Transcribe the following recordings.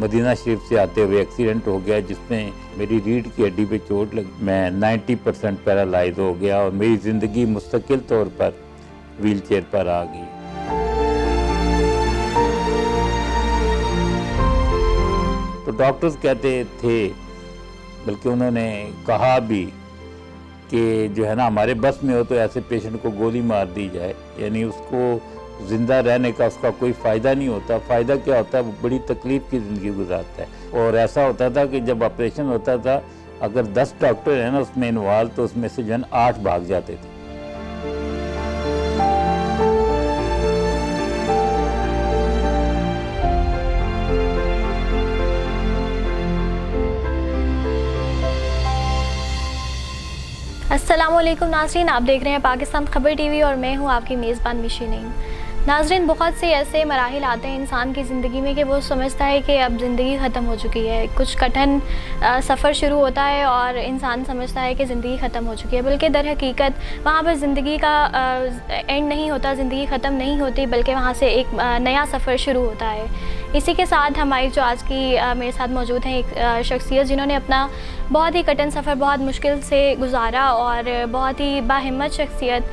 Medina शरीफ से आते हुए एक्सीडेंट हो गया जिसमें मेरी रीढ़ की हड्डी पे चोट लगी। मैं 90% पैरालाइज हो गया और मेरी ज़िंदगी मुस्तकिल तौर पर व्हील चेयर पर आ गई। तो डॉक्टर्स कहते थे, बल्कि उन्होंने कहा भी कि जो है ना हमारे बस में हो तो ऐसे पेशेंट को गोली मार दी जाए, यानी उसको ज़िंदा रहने का उसका कोई फ़ायदा नहीं होता। फ़ायदा क्या होता है, वो बड़ी तकलीफ़ की ज़िंदगी गुजारता है। और ऐसा होता था कि जब ऑपरेशन होता था, अगर 10 डॉक्टर हैं ना उसमें इन्वॉल्व, तो उसमें से जो है 8 भाग जाते थे। अस्सलामुअलैकुम नाज़रीन, आप देख रहे हैं पाकिस्तान खबर टीवी और मैं हूं आपकी मेज़बान मिशी नईम। नाज़रीन, बहुत से ऐसे मराहिल आते हैं इंसान की ज़िंदगी में कि वो समझता है कि अब ज़िंदगी ख़त्म हो चुकी है। कुछ कठिन सफ़र शुरू होता है और इंसान समझता है कि ज़िंदगी ख़त्म हो चुकी है, बल्कि दर हकीकत वहाँ पर ज़िंदगी का एंड नहीं होता, ज़िंदगी ख़त्म नहीं होती, बल्कि वहाँ से एक नया सफ़र शुरू होता है। इसी के साथ हमारी जो आज की मेरे साथ मौजूद हैं एक शख्सियत जिन्होंने अपना बहुत ही कठिन सफ़र बहुत मुश्किल से गुजारा और बहुत ही बाहिम्मत शख्सियत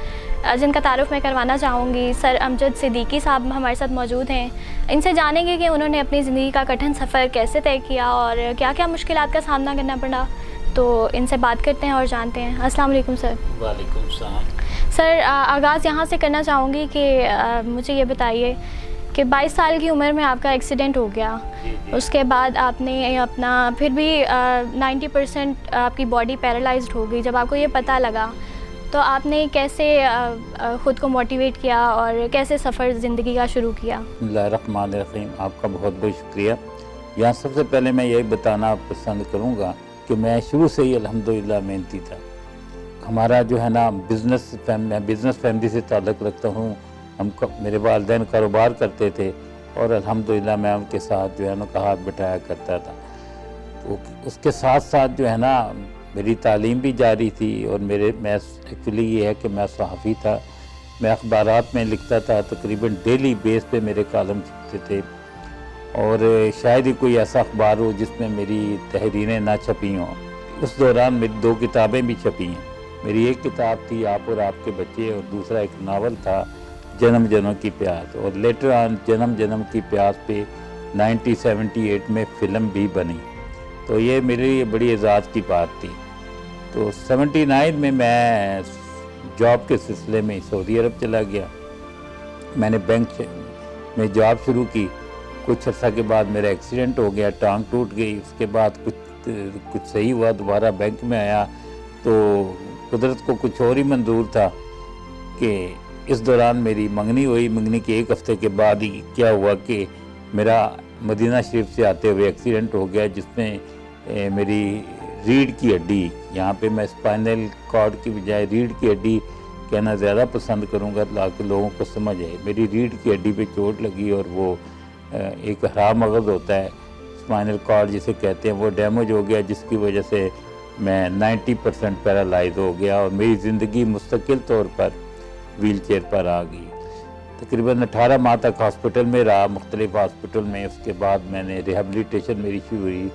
जिनका तारुफ़ मैं करवाना चाहूँगी, सर अमजद सिद्दीकी साहब हमारे साथ मौजूद हैं। इनसे जानेंगे कि उन्होंने अपनी ज़िंदगी का कठिन सफ़र कैसे तय किया और क्या क्या मुश्किलात का सामना करना पड़ा। तो इनसे बात करते हैं और जानते हैं। अस्सलाम वालेकुम सर। वालेकुम सलाम। सर, आगाज़ यहाँ से करना चाहूँगी कि मुझे ये बताइए कि 22 साल की उम्र में आपका एक्सीडेंट हो गया। उसके बाद आपने अपना फिर भी 90% आपकी बॉडी पैरालाइज्ड हो गई। जब आपको ये पता लगा तो आपने कैसे ख़ुद को मोटिवेट किया और कैसे सफ़र ज़िंदगी का शुरू किया? बिस्मिल्लाहिर्रहमानिर्रहीम। आपका बहुत बहुत शुक्रिया। यहाँ सबसे पहले मैं यही बताना पसंद करूँगा कि मैं शुरू से ही अल्हम्दुलिल्लाह मेहनती था। हमारा जो है ना मैं बिज़नेस फैमिली से ताल्लुक़ रखता हूँ। मेरे वालिदैन कारोबार करते थे और अल्हम्दुलिल्लाह मैं उनके साथ जो है ना हाथ बिठाया करता था। तो उसके साथ साथ जो है ना मेरी तालीम भी जारी थी और मैं एक्चुअली ये है कि मैं सहाफ़ी था। मैं अखबारात में लिखता था, तकरीबन डेली बेस पे मेरे कॉलम छपते थे और शायद ही कोई ऐसा अखबार हो जिसमें मेरी तहरीरें ना छपी हों। उस दौरान मेरी 2 किताबें भी छपी हैं। मेरी एक किताब थी आप और आपके बच्चे और दूसरा एक नावल था जन्म जन्म की प्यास, और लेटर ऑन जन्म जन्म की प्यास पे 1978 में फ़िल्म भी बनी। तो ये मेरे लिए बड़ी एजाज़ की बात थी। तो 79 में मैं जॉब के सिलसिले में सऊदी अरब चला गया। मैंने बैंक में जॉब शुरू की। कुछ अर्सा के बाद मेरा एक्सीडेंट हो गया, टांग टूट गई। उसके बाद कुछ सही हुआ, दोबारा बैंक में आया तो कुदरत को कुछ और ही मंजूर था कि इस दौरान मेरी मंगनी हुई। मंगनी के 1 हफ़्ते के बाद ही क्या हुआ कि मेरा मदीना शरीफ से आते हुए एक्सीडेंट हो गया जिसमें मेरी रीढ़ की हड्डी, यहाँ पे मैं स्पाइनल कॉर्ड की बजाय रीढ़ की हड्डी कहना ज़्यादा पसंद करूँगा ताकि लोगों को समझ आए। मेरी रीढ़ की हड्डी पे चोट लगी और वो एक हरा मगज़ होता है, स्पाइनल कॉर्ड जिसे कहते हैं, वो डैमेज हो गया जिसकी वजह से मैं 90% पैरालाइज हो गया और मेरी ज़िंदगी मुस्तकिल तौर पर व्हील चेयर पर आ गई। तकरीबन 18 माह तक हॉस्पिटल में रहा, मुख्तलिफ़ हॉस्पिटल में। उसके बाद मैंने रिहेबिलिटेशन मेरी शुरू हुई।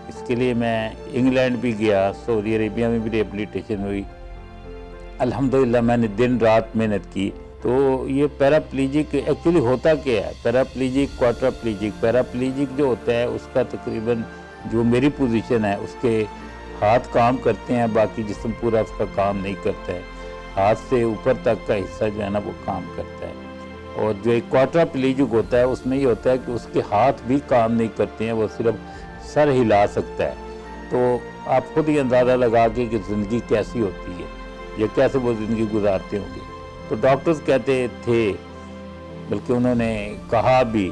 इसके लिए मैं इंग्लैंड भी गया, सऊदी अरेबिया में भी रिहेबिलिटेशन हुई। अल्हम्दुलिल्लाह मैंने दिन रात मेहनत की। तो ये पैराप्लीजिक एक्चुअली होता क्या है, पैराप्लीजिक, क्वाड्राप्लीजिक। पैराप्लीजिक जो होता है उसका तकरीबन जो मेरी पोजीशन है उसके हाथ काम करते हैं, बाकी जिस्म पूरा उसका काम नहीं करता है। हाथ से ऊपर तक का हिस्सा जो है ना वो काम करता है। और जो एक क्वाड्राप्लीजिक होता है उसमें ये होता है कि उसके हाथ भी काम नहीं करते हैं, वो सिर्फ सर हिला सकता है। तो आप खुद ही अंदाज़ा लगा के कि ज़िंदगी कैसी होती है या कैसे वो ज़िंदगी गुजारते होंगे। तो डॉक्टर्स कहते थे, बल्कि उन्होंने कहा भी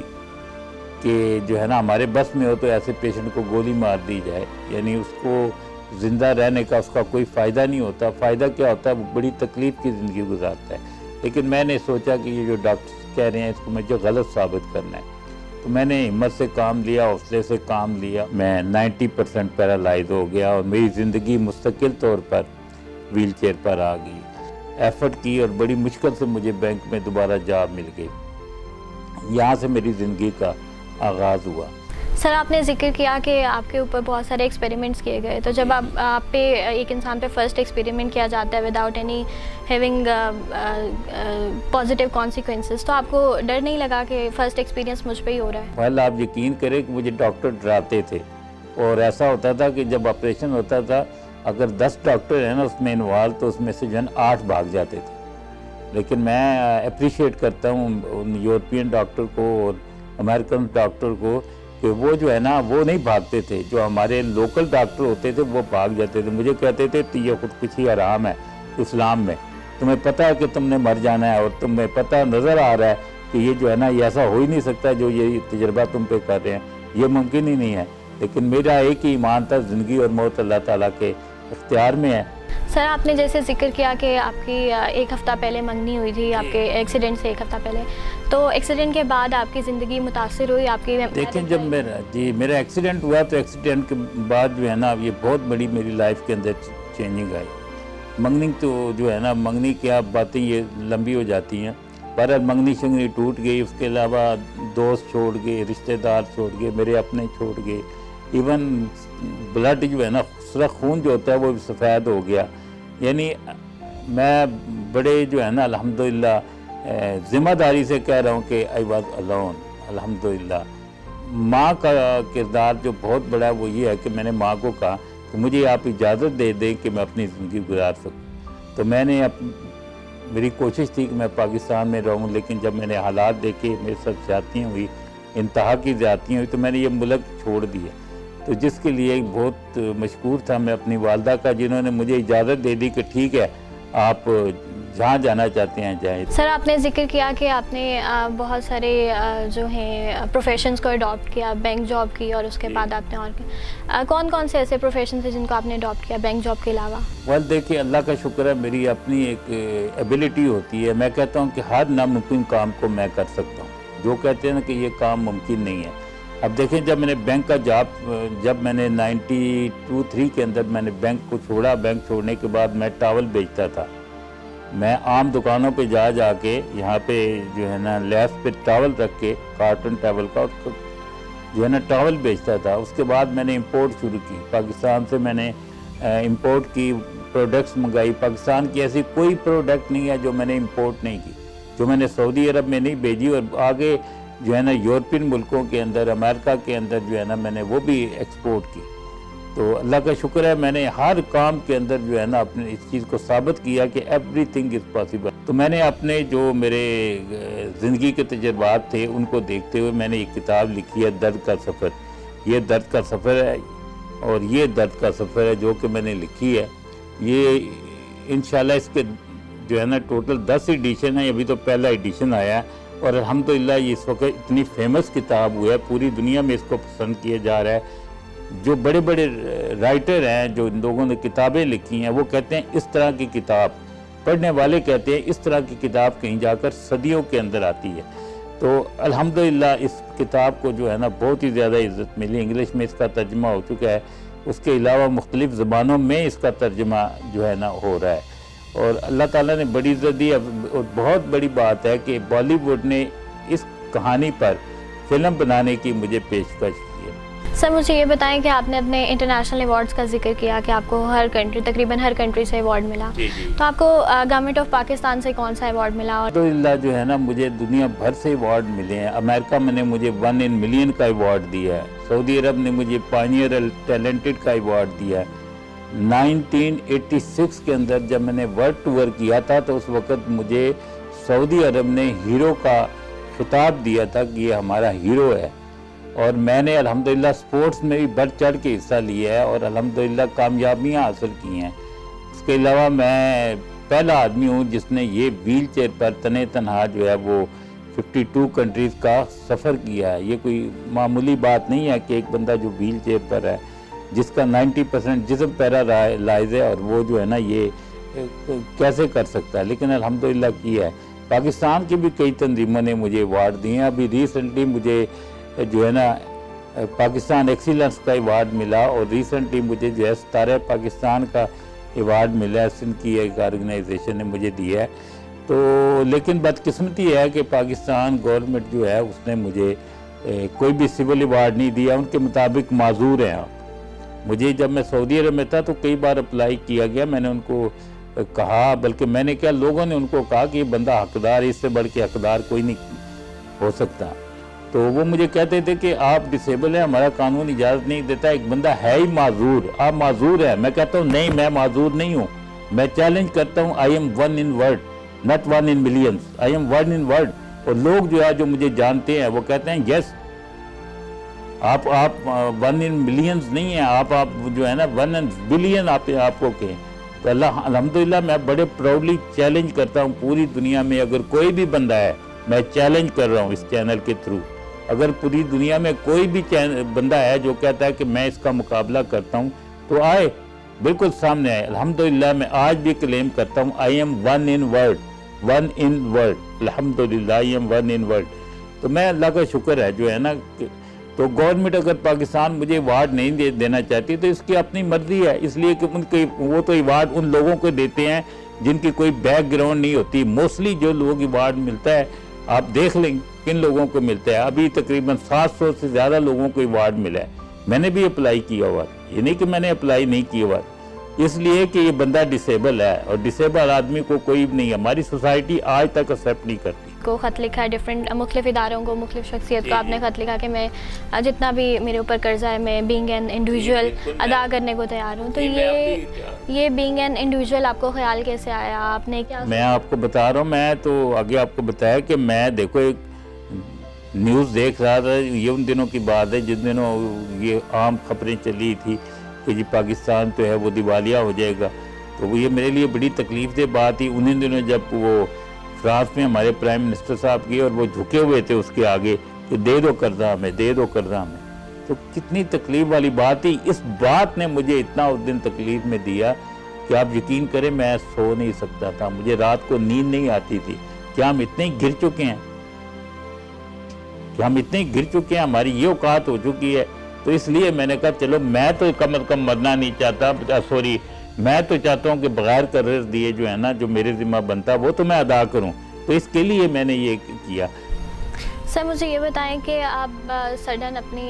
कि जो है ना हमारे बस में हो तो ऐसे पेशेंट को गोली मार दी जाए, यानी उसको ज़िंदा रहने का उसका कोई फ़ायदा नहीं होता। फ़ायदा क्या होता है, वो बड़ी तकलीफ़ की ज़िंदगी गुजारता है। लेकिन मैंने सोचा कि ये जो डॉक्टर्स कह रहे हैं इसको मुझे गलत साबित करना है। तो मैंने हिम्मत से काम लिया, हौसले से काम लिया। मैं 90% पैरालाइज हो गया और मेरी ज़िंदगी मुस्तकिल तौर पर व्हील चेयर पर आ गई। एफ़र्ट की और बड़ी मुश्किल से मुझे बैंक में दोबारा जॉब मिल गई। यहाँ से मेरी ज़िंदगी का आगाज़ हुआ। سر آپ نے ذکر کیا کہ آپ کے اوپر بہت سارے ایکسپیریمنٹس کیے گئے، تو جب آپ پہ ایک انسان پہ فرسٹ ایکسپیریمنٹ کیا جاتا ہے without any having positive consequences, تو آپ کو ڈر نہیں لگا کہ فرسٹ ایکسپیرینس مجھ پہ ہی ہو رہا ہے؟ پہلے آپ یقین کریں کہ مجھے ڈاکٹر ڈراتے تھے، اور ایسا ہوتا تھا کہ جب آپریشن ہوتا تھا اگر 10 ڈاکٹر ہیں نا اس میں انوالو، تو اس میں سے جو ہے 8 بھاگ جاتے تھے. لیکن میں اپریشیٹ کرتا ہوں ان یورپین ڈاکٹر کو اور امریکن ڈاکٹر کو کہ وہ جو ہے نا وہ نہیں بھاگتے تھے. جو ہمارے لوکل ڈاکٹر ہوتے تھے وہ بھاگ جاتے تھے. مجھے کہتے تھے تو یہ خودکشی حرام ہے اسلام میں، تمہیں پتہ ہے کہ تم نے مر جانا ہے، اور تمہیں پتہ نظر آ رہا ہے کہ یہ جو ہے نا یہ ایسا ہو ہی نہیں سکتا جو یہ تجربہ تم پہ کر رہے ہیں، یہ ممکن ہی نہیں ہے. لیکن میرا ایک ہی ایمان تھا، زندگی اور موت اللہ تعالیٰ کے اختیار میں ہے. سر آپ نے جیسے ذکر کیا کہ آپ کی 1 ہفتہ پہلے منگنی ہوئی تھی، آپ کے ایکسیڈنٹ سے 1 ہفتہ پہلے، تو ایکسیڈنٹ کے بعد آپ کی زندگی متاثر ہوئی؟ آپ کی دیکھیں جب میرا ایکسیڈنٹ ہوا تو ایکسیڈنٹ کے بعد جو ہے نا یہ بہت بڑی میری لائف کے اندر چینجنگ آئی. منگنی تو جو ہے نا منگنی کی آپ باتیں یہ لمبی ہو جاتی ہیں. بہرحال منگنی شنگنی ٹوٹ گئی، اس کے علاوہ دوست چھوڑ گئے، رشتہ دار چھوڑ گئے، میرے اپنے چھوڑ گئے، ایون بلڈ جو ہے نا سرخ خون جو ہوتا ہے وہ سفید ہو گیا. یعنی میں بڑے جو ہے نا الحمدللہ ذمہ داری سے کہہ رہا ہوں کہ آئی واز الون. الحمدللہ ماں کا کردار جو بہت بڑا ہے وہ یہ ہے کہ میں نے ماں کو کہا کہ مجھے آپ اجازت دے دیں کہ میں اپنی زندگی گزار سکوں. تو میں نے میری کوشش تھی کہ میں پاکستان میں رہوں، لیکن جب میں نے حالات دیکھے، میرے ساتھ زیادتیاں ہوئی، انتہا کی زیادتیاں ہوئی، تو میں نے یہ ملک چھوڑ دیا. تو جس کے لیے بہت مشکور تھا میں اپنی والدہ کا، جنہوں نے مجھے اجازت دے دی کہ ٹھیک ہے آپ جہاں جانا چاہتے ہیں جائیں. سر آپ نے ذکر کیا کہ آپ نے بہت سارے جو ہیں پروفیشنز کو اڈاپٹ کیا، بینک جاب کی، اور اس کے بعد آپ نے اور کون کون سے ایسے پروفیشنز ہیں جن کو آپ نے اڈاپٹ کیا بینک جاب کے علاوہ؟ دیکھیے اللہ کا شکر ہے، میری اپنی ایک ایبیلٹی ہوتی ہے. میں کہتا ہوں کہ ہر ناممکن کام کو میں کر سکتا ہوں. جو کہتے ہیں نا کہ یہ کام ممکن نہیں ہے. اب دیکھیں جب میں نے بینک کا جب میں نے 92-3 کے اندر میں نے بینک کو چھوڑا، بینک چھوڑنے کے بعد میں ٹاول بیچتا تھا. میں عام دکانوں پہ جا کے یہاں پہ جو ہے نا لیس پہ ٹاول رکھ کے کارٹن ٹاول کا جو ہے نا ٹاول بیچتا تھا. اس کے بعد میں نے امپورٹ شروع کی، پاکستان سے میں نے امپورٹ کی، پروڈکٹس منگائی. پاکستان کی ایسی کوئی پروڈکٹ نہیں ہے جو میں نے امپورٹ نہیں کی، جو میں نے سعودی عرب میں نہیں بھیجی. اور آگے جو ہے نا یورپین ملکوں کے اندر، امریکہ کے اندر جو ہے نا میں نے وہ بھی ایکسپورٹ کی. تو اللہ کا شکر ہے میں نے ہر کام کے اندر جو ہے نا اپنے اس چیز کو ثابت کیا کہ ایوری تھنگ از پاسبل. تو میں نے اپنے جو میرے زندگی کے تجربات تھے ان کو دیکھتے ہوئے میں نے ایک کتاب لکھی ہے، درد کا سفر. یہ درد کا سفر ہے، اور یہ درد کا سفر ہے جو کہ میں نے لکھی ہے. یہ انشاءاللہ اس کے جو ہے نا ٹوٹل 10 ایڈیشن ہیں. ابھی تو پہلا ایڈیشن آیا ہے، اور الحمدللہ یہ اس وقت اتنی فیمس کتاب ہوا ہے، پوری دنیا میں اس کو پسند کیا جا رہا ہے. جو بڑے بڑے رائٹر ہیں، جو ان لوگوں نے کتابیں لکھی ہیں، وہ کہتے ہیں اس طرح کی کتاب، پڑھنے والے کہتے ہیں اس طرح کی کتاب کہیں جا کر صدیوں کے اندر آتی ہے. تو الحمدللہ اس کتاب کو جو ہے نا بہت ہی زیادہ عزت ملی. انگلش میں اس کا ترجمہ ہو چکا ہے، اس کے علاوہ مختلف زبانوں میں اس کا ترجمہ جو ہے نا ہو رہا ہے. اور اللہ تعالیٰ نے بڑی عزت دی. اور بہت بڑی بات ہے کہ بالی ووڈ نے اس کہانی پر فلم بنانے کی مجھے پیشکش کی ہے. سر مجھے یہ بتائیں کہ آپ نے اپنے انٹرنیشنل ایوارڈز کا ذکر کیا کہ آپ کو تقریباً ہر کنٹری سے ایوارڈ ملا. تو آپ کو گورنمنٹ آف پاکستان سے کون سا ایوارڈ ملا؟ اور الحمدللہ جو ہے نا مجھے دنیا بھر سے ایوارڈ ملے ہیں. امریکہ میں نے مجھے 1 in million کا ایوارڈ دیا ہے. سعودی عرب نے مجھے پائنیئر ٹیلنٹڈ کا ایوارڈ دیا ہے. 1986 کے اندر جب میں نے ورلڈ ٹور کیا تھا تو اس وقت مجھے سعودی عرب نے ہیرو کا خطاب دیا تھا کہ یہ ہمارا ہیرو ہے. اور میں نے الحمدللہ سپورٹس میں بھی بڑھ چڑھ کے حصہ لیا ہے اور الحمدللہ کامیابیاں حاصل کی ہیں. اس کے علاوہ میں پہلا آدمی ہوں جس نے یہ ویل چیئر پر تنے تنہا جو ہے وہ 52 کنٹریز کا سفر کیا ہے. یہ کوئی معمولی بات نہیں ہے کہ ایک بندہ جو ویل چیئر پر ہے، جس کا 90% جسم پیرالائز ہے، اور وہ جو ہے نا یہ کیسے کر سکتا ہے. لیکن الحمدللہ کیا ہے. پاکستان کی بھی کئی تنظیموں نے مجھے ایوارڈ دیے ہیں. ابھی ریسنٹلی مجھے جو ہے نا پاکستان ایکسیلنس کا ایوارڈ ملا، اور ریسنٹلی مجھے جو ہے ستارہ پاکستان کا ایوارڈ ملا ہے. سندھ کی ایک آرگنائزیشن نے مجھے دیا ہے. تو لیکن بدقسمتی ہے کہ پاکستان گورنمنٹ جو ہے اس نے مجھے कोई भी सिविल अवार्ड नहीं दिया, उनके मुताबिक माजूर हैं आप। मुझे जब मैं सऊदी अरब में था तो कई बार अप्लाई किया गया, मैंने उनको कहा, बल्कि मैंने क्या लोगों ने उनको कहा कि ये बंदा हकदार है, इससे बढ़ के हकदार कोई नहीं हो सकता। तो वो मुझे कहते थे कि आप डिसेबल हैं, हमारा कानून इजाज़त नहीं देता, एक बंदा है ही माजूर, आप माजूर हैं। मैं कहता हूँ नहीं, मैं माजूर नहीं हूँ। मैं चैलेंज करता हूँ, I am one in word, not one in millions, I am one in word. और लोग जो है जो मुझे जानते हैं वो कहते हैं यस, आप वन इन मिलियंस नहीं है, आप जो है ना 1 इन बिलियन आपको कहें। तो अल्लाह अल्हम्दुलिल्लाह मैं बड़े प्राउडली चैलेंज करता हूँ पूरी दुनिया में, अगर कोई भी बंदा है, मैं चैलेंज कर रहा हूँ इस चैनल के थ्रू, अगर पूरी दुनिया में कोई भी बंदा है जो कहता है कि मैं इसका मुकाबला करता हूँ, तो आए, बिल्कुल सामने आए। अल्हम्दुलिल्लाह मैं आज भी क्लेम करता हूँ, I am one in word, one in word, अल्हम्दुलिल्लाह I am one in word. तो मैं अल्लाह का शुक्र है जो है ना, तो गवर्नमेंट अगर पाकिस्तान मुझे अवार्ड नहीं देना चाहती तो इसकी अपनी मर्जी है, इसलिए कि उनके वो तो अवार्ड उन लोगों को देते हैं जिनकी कोई बैकग्राउंड नहीं होती। मोस्टली जो लोग अवार्ड मिलता है, आप देख लें किन लोगों को मिलता है। अभी तकरीबन 700 से ज़्यादा लोगों को अवार्ड मिला है, मैंने भी अप्लाई किया हुआ, ये नहीं कि मैंने अप्लाई नहीं किया हुआ, इसलिए कि ये बंदा डिसेबल है, और डिसेबल आदमी को कोई नहीं, हमारी सोसाइटी आज तक एक्सेप्ट नहीं करती। को ख़त लिखा है डिफरेंट मुख्तलिफ इदारों को, मुख्तलिफ शख्सियत को आपने ख़त लिखा कि मैं जितना भी मेरे ऊपर कर्जा है मैं बीइंग एन इंडिविजुअल अदा करने को तैयार हूँ। तो ये बीइंग एन इंडिविजुअल आपको ख्याल कैसे आया, आपने क्या? मैं आपको बता रहा हूँ, मैं तो आगे आपको बताया कि मैं देखो एक न्यूज़ देख रहा था, ये उन दिनों की बात है जिन दिनों ये आम खबरें चली थी कि जी पाकिस्तान तो है वो दिवालिया हो जाएगा। तो वो ये मेरे लिए बड़ी तकलीफ दे बात थी उन्हीं दिनों जब वो फ्रांस में हमारे प्राइम मिनिस्टर साहब की, और वो झुके हुए थे उसके आगे कि दे दो कर्जा हमें, दे दो कर्जा हमें। तो कितनी तकलीफ वाली बात थी। इस बात ने मुझे इतना उस दिन तकलीफ में दिया कि आप यकीन करें मैं सो नहीं सकता था, मुझे रात को नींद नहीं आती थी। क्या हम इतने गिर चुके हैं, कि हम इतने गिर चुके हैं, हमारी ये औकात हो चुकी है। तो इसलिए मैंने कहा चलो मैं तो कम अज़ कम मरना नहीं चाहता, सॉरी मैं तो चाहता हूँ कि बगैर कर्ज दिए जो है ना, जो मेरे ज़िम्मा बनता वो तो मैं अदा करूँ। तो इसके लिए मैंने ये किया। सर मुझे ये बताएं कि आप सडन अपनी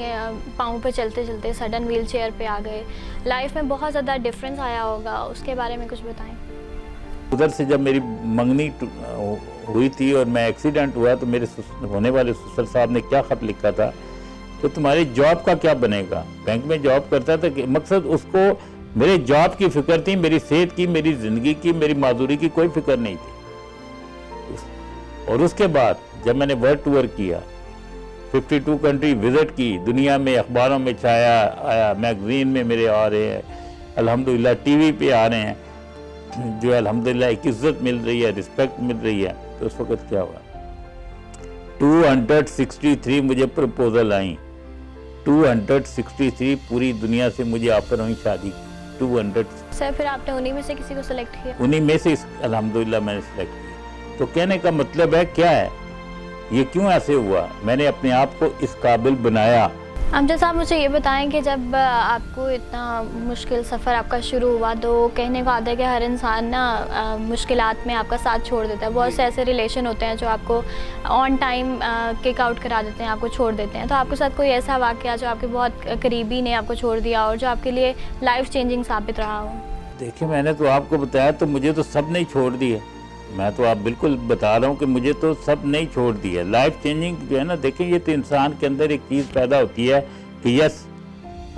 पाँव पे चलते चलते सडन व्हील चेयर पर आ गए, लाइफ में बहुत ज़्यादा डिफरेंस आया होगा, उसके बारे में कुछ बताएं। उधर से जब मेरी मंगनी हुई थी और मैं एक्सीडेंट हुआ, तो मेरे होने वाले ससुर साहब ने क्या ख़त लिखा था कि तुम्हारी जॉब का क्या बनेगा। बैंक में जॉब करता था कि मकसद उसको मेरे जॉब की फ़िक्र थी, मेरी सेहत की, मेरी ज़िंदगी की, मेरी माजूरी की कोई फ़िक्र नहीं थी। और उसके बाद जब मैंने वर्ल्ड टूर किया, 52 कंट्री विज़िट की, दुनिया में अखबारों में छाया आया, मैगज़ीन में मेरे आ रहे हैं, अल्हम्दुलिल्लाह टीवी पे आ रहे हैं, जो अल्हम्दुलिल्लाह एक इज़्ज़त मिल रही है, रिस्पेक्ट मिल रही है। तो उस वक़्त क्या हुआ, 263 मुझे प्रपोजल आई, 263 पूरी दुनिया से मुझे ऑफर हुई शादी की, 200। सर फिर आपने उन्हीं में से किसी को सेलेक्ट किया? उन्हीं में से अल्हम्दुलिल्लाह मैंने सेलेक्ट किया। तो कहने का मतलब है क्या है, ये क्यों ऐसे हुआ, मैंने अपने आप को इस काबिल बनाया। अमजद साहब मुझे ये बताएं कि जब आपको इतना मुश्किल सफ़र आपका शुरू हुआ, तो कहने को आता है कि हर इंसान ना मुश्किलात में आपका साथ छोड़ देता है। बहुत से ऐसे रिलेशन होते हैं जो आपको ऑन टाइम किक आउट करा देते हैं, आपको छोड़ देते हैं। तो आपके साथ कोई ऐसा वाक़या जो आपके बहुत करीबी ने आपको छोड़ दिया और जो आपके लिए लाइफ चेंजिंग साबित रहा हो? देखिए मैंने तो आपको बताया, तो मुझे तो सब ने छोड़ दिया। मैं तो आप बिल्कुल बता रहा हूँ कि मुझे तो सब नहीं छोड़ दिया। लाइफ चेंजिंग जो है ना, देखिए ये तो इंसान के अंदर एक चीज़ पैदा होती है कि यस,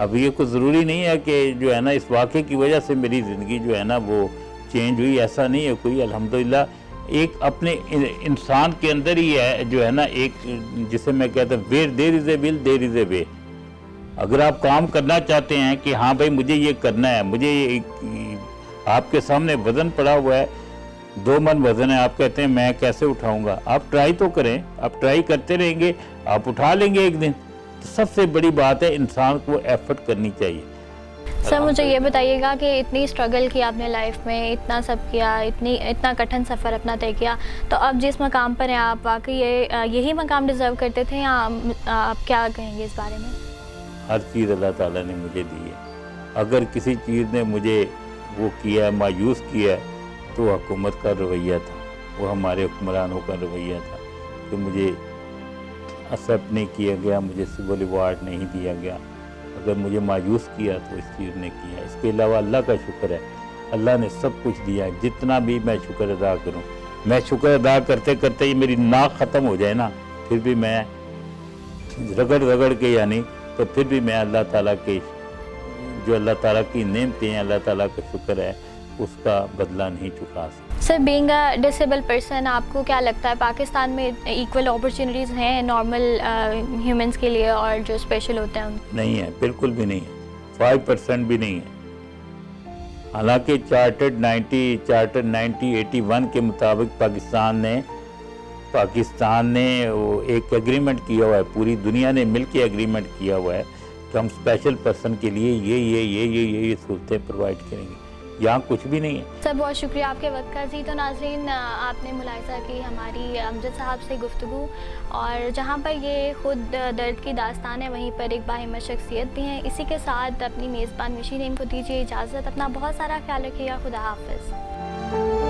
अब ये कुछ ज़रूरी नहीं है कि जो है ना इस वाक़े की वजह से मेरी ज़िंदगी जो है ना वो चेंज हुई, ऐसा नहीं है कोई। अल्हम्दुलिल्लाह एक अपने इंसान के अंदर ही है जो है ना, एक जिसे मैं कहता हूँ where there is a will there is a way. अगर आप काम करना चाहते हैं कि हाँ भाई मुझे ये करना है, मुझे आपके सामने वज़न पड़ा हुआ है, 2 मन वज़न है, आप कहते हैं मैं कैसे उठाऊंगा, आप ट्राई तो करें, आप ट्राई करते रहेंगे, आप उठा लेंगे एक दिन। तो सबसे बड़ी बात है इंसान को एफर्ट करनी चाहिए। सर मुझे ये बताइएगा कि इतनी स्ट्रगल की आपने लाइफ में, इतना सब किया, इतना कठिन सफ़र अपना तय किया, तो अब जिस मकाम पर हैं आप, वाकई यही मकाम डिज़र्व करते थे, या आप क्या कहेंगे इस बारे में? हर चीज़ अल्लाह ताला ने मुझे दी है। अगर किसी चीज़ ने मुझे वो किया, मायूस किया, तो हुकूमत का रवैया था, वो हमारे हुक्मरानों का रवैया था कि मुझे एक्सेप्ट नहीं किया गया, मुझे सिविल अवार्ड नहीं दिया गया। अगर मुझे मायूस किया तो इस चीज़ ने किया। इसके अलावा अल्लाह का शुक्र है, अल्लाह ने सब कुछ दिया है। जितना भी मैं शुक्र अदा करूं, मैं शुक्र अदा करते करते ही मेरी नाक ख़त्म हो जाए ना, फिर भी मैं रगड़ रगड़ के यानी तो फिर भी मैं अल्लाह ताला के जो अल्लाह ताला की नेमतें हैं, अल्लाह ताला का शुक्र है, उसका बदला नहीं चुका सकता। Sir, being a disable person, आपको क्या लगता है पाकिस्तान में इक्वल अपॉर्चुनिटीज़ हैं नॉर्मल ह्यूमंस के लिए और जो स्पेशल होते हैं उनके? नहीं है, बिल्कुल भी नहीं है, 5% भी नहीं है। हालांकि चार्टर्ड 1981 के मुताबिक पाकिस्तान ने वो एक एग्रीमेंट किया हुआ है, पूरी दुनिया ने मिलकर एग्रीमेंट किया हुआ है कि हम स्पेशल पर्सन के लिए ये सहूलतें प्रोवाइड करेंगे। यहाँ कुछ भी नहीं है। सर, बहुत शुक्रिया आपके वक्त का। जी तो नाज़रीन, आपने मुलाहिज़ा की हमारी अमजद साहब से गुफ्तगू, और जहाँ पर ये ख़ुद दर्द की दास्तान है, वहीं पर एक बाहिम्मत शख्सियत भी हैं। इसी के साथ अपनी मेज़बान मिशी नेम को दीजिए इजाज़त। अपना बहुत सारा ख्याल रखिएगा। खुदा हाफ़िज़।